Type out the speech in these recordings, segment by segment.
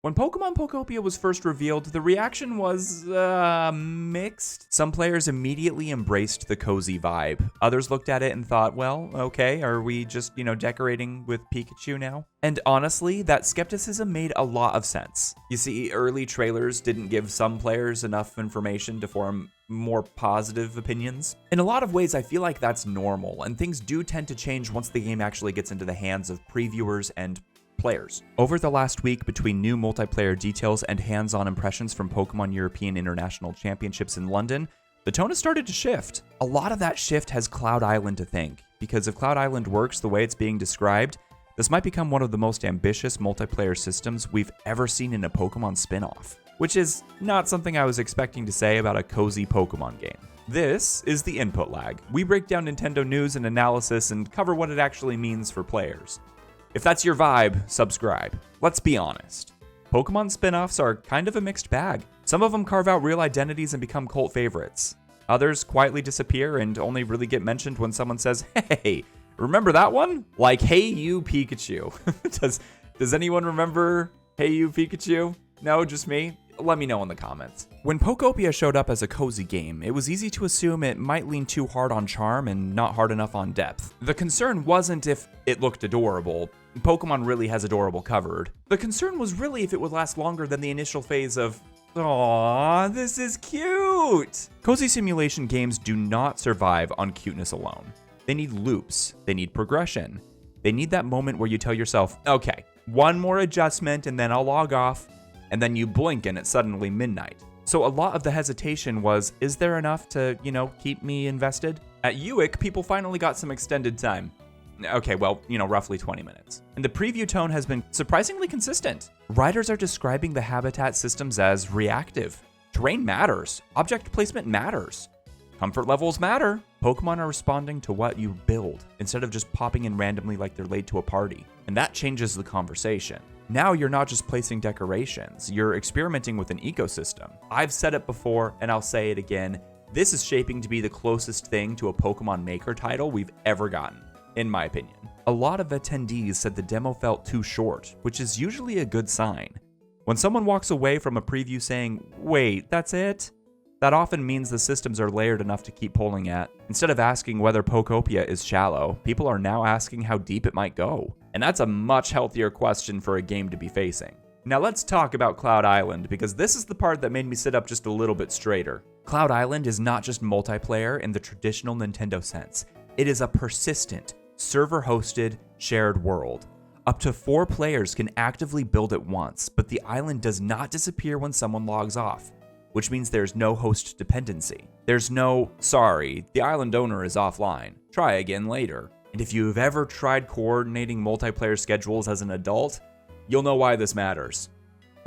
When Pokemon Pokopia was first revealed, the reaction was, mixed. Some players immediately embraced the cozy vibe. Others looked at it and thought, well, okay, are we just, decorating with Pikachu now? And honestly, that skepticism made a lot of sense. You see, early trailers didn't give some players enough information to form more positive opinions. In a lot of ways, I feel like that's normal, and things do tend to change once the game actually gets into the hands of previewers and players. Over the last week, between new multiplayer details and hands-on impressions from Pokemon European International Championships in London, the tone has started to shift. A lot of that shift has Cloud Island to thank, because if Cloud Island works the way it's being described, this might become one of the most ambitious multiplayer systems we've ever seen in a Pokemon spin-off, which is not something I was expecting to say about a cozy Pokemon game. This is the Input Lag. We break down Nintendo news and analysis and cover what it actually means for players. If that's your vibe, subscribe. Let's be honest. Pokemon spin-offs are kind of a mixed bag. Some of them carve out real identities and become cult favorites. Others quietly disappear and only really get mentioned when someone says, hey, remember that one? Like Hey You Pikachu. Does anyone remember Hey You Pikachu? No, just me? Let me know in the comments. When Pokopia showed up as a cozy game, it was easy to assume it might lean too hard on charm and not hard enough on depth. The concern wasn't if it looked adorable. Pokemon really has adorable covered. The concern was really if it would last longer than the initial phase of, aww, this is cute! Cozy simulation games do not survive on cuteness alone. They need loops, they need progression. They need that moment where you tell yourself, okay, one more adjustment and then I'll log off. And then you blink and it's suddenly midnight. So a lot of the hesitation was, is there enough to, keep me invested? At EUIC, people finally got some extended time. Okay, well, roughly 20 minutes. And the preview tone has been surprisingly consistent. Writers are describing the habitat systems as reactive. Terrain matters. Object placement matters. Comfort levels matter. Pokemon are responding to what you build, instead of just popping in randomly like they're late to a party. And that changes the conversation. Now you're not just placing decorations, you're experimenting with an ecosystem. I've said it before, and I'll say it again, this is shaping to be the closest thing to a Pokemon Maker title we've ever gotten, in my opinion. A lot of attendees said the demo felt too short, which is usually a good sign. When someone walks away from a preview saying, wait, that's it? That often means the systems are layered enough to keep pulling at. Instead of asking whether Pokopia is shallow, people are now asking how deep it might go. And that's a much healthier question for a game to be facing. Now let's talk about Cloud Island, because this is the part that made me sit up just a little bit straighter. Cloud Island is not just multiplayer in the traditional Nintendo sense. It is a persistent, server-hosted, shared world. Up to 4 players can actively build at once, but the island does not disappear when someone logs off, which means there's no host dependency. There's no, sorry, the island owner is offline, try again later. And if you've ever tried coordinating multiplayer schedules as an adult, you'll know why this matters.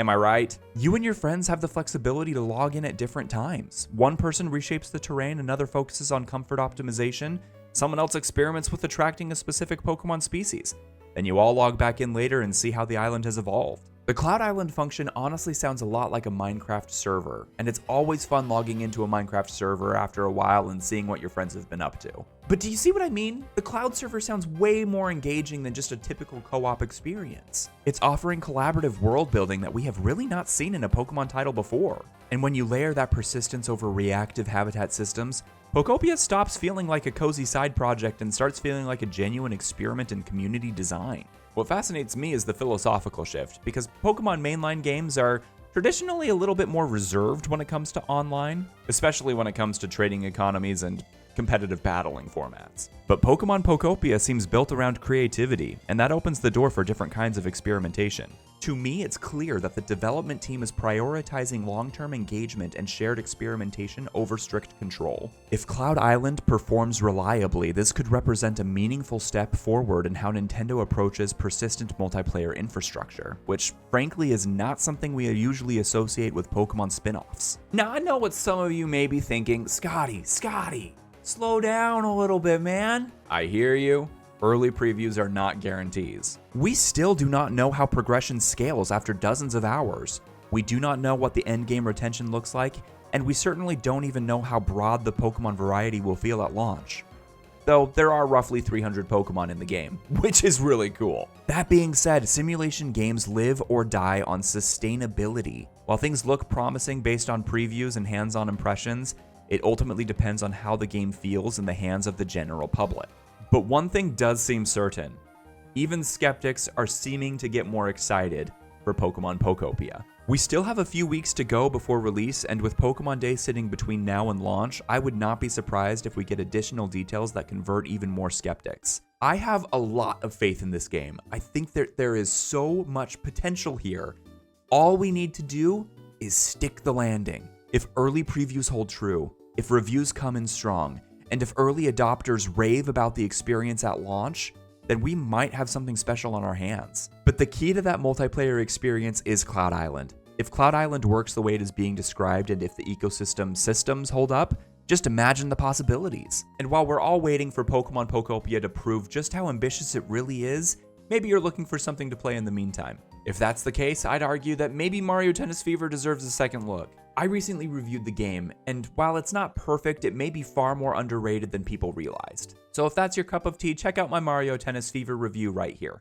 Am I right? You and your friends have the flexibility to log in at different times. One person reshapes the terrain, another focuses on comfort optimization, someone else experiments with attracting a specific Pokemon species. Then you all log back in later and see how the island has evolved. The Cloud Island function honestly sounds a lot like a Minecraft server, and it's always fun logging into a Minecraft server after a while and seeing what your friends have been up to. But do you see what I mean? The Cloud server sounds way more engaging than just a typical co-op experience. It's offering collaborative world building that we have really not seen in a Pokemon title before. And when you layer that persistence over reactive habitat systems, Pokopia stops feeling like a cozy side project and starts feeling like a genuine experiment in community design. What fascinates me is the philosophical shift, because Pokemon mainline games are traditionally a little bit more reserved when it comes to online, especially when it comes to trading economies and competitive battling formats. But Pokemon Pokopia seems built around creativity, and that opens the door for different kinds of experimentation. To me, it's clear that the development team is prioritizing long-term engagement and shared experimentation over strict control. If Cloud Island performs reliably, this could represent a meaningful step forward in how Nintendo approaches persistent multiplayer infrastructure, which frankly is not something we usually associate with Pokemon spin-offs. Now I know what some of you may be thinking, Scotty, slow down a little bit, man. I hear you. Early previews are not guarantees. We still do not know how progression scales after dozens of hours. We do not know what the endgame retention looks like, and we certainly don't even know how broad the Pokemon variety will feel at launch. though there are roughly 300 Pokemon in the game, which is really cool. That being said, simulation games live or die on sustainability. While things look promising based on previews and hands-on impressions, it ultimately depends on how the game feels in the hands of the general public. But one thing does seem certain. Even skeptics are seeming to get more excited for Pokemon Pokopia. We still have a few weeks to go before release, and with Pokemon Day sitting between now and launch, I would not be surprised if we get additional details that convert even more skeptics. I have a lot of faith in this game. I think that there is so much potential here. All we need to do is stick the landing. If early previews hold true, if reviews come in strong, and if early adopters rave about the experience at launch, then we might have something special on our hands. But the key to that multiplayer experience is Cloud Island. If Cloud Island works the way it is being described, and if the ecosystem systems hold up, just imagine the possibilities. And while we're all waiting for Pokemon Pokopia to prove just how ambitious it really is, maybe you're looking for something to play in the meantime. If that's the case, I'd argue that maybe Mario Tennis Fever deserves a second look. I recently reviewed the game, and while it's not perfect, it may be far more underrated than people realized. So if that's your cup of tea, check out my Mario Tennis Fever review right here.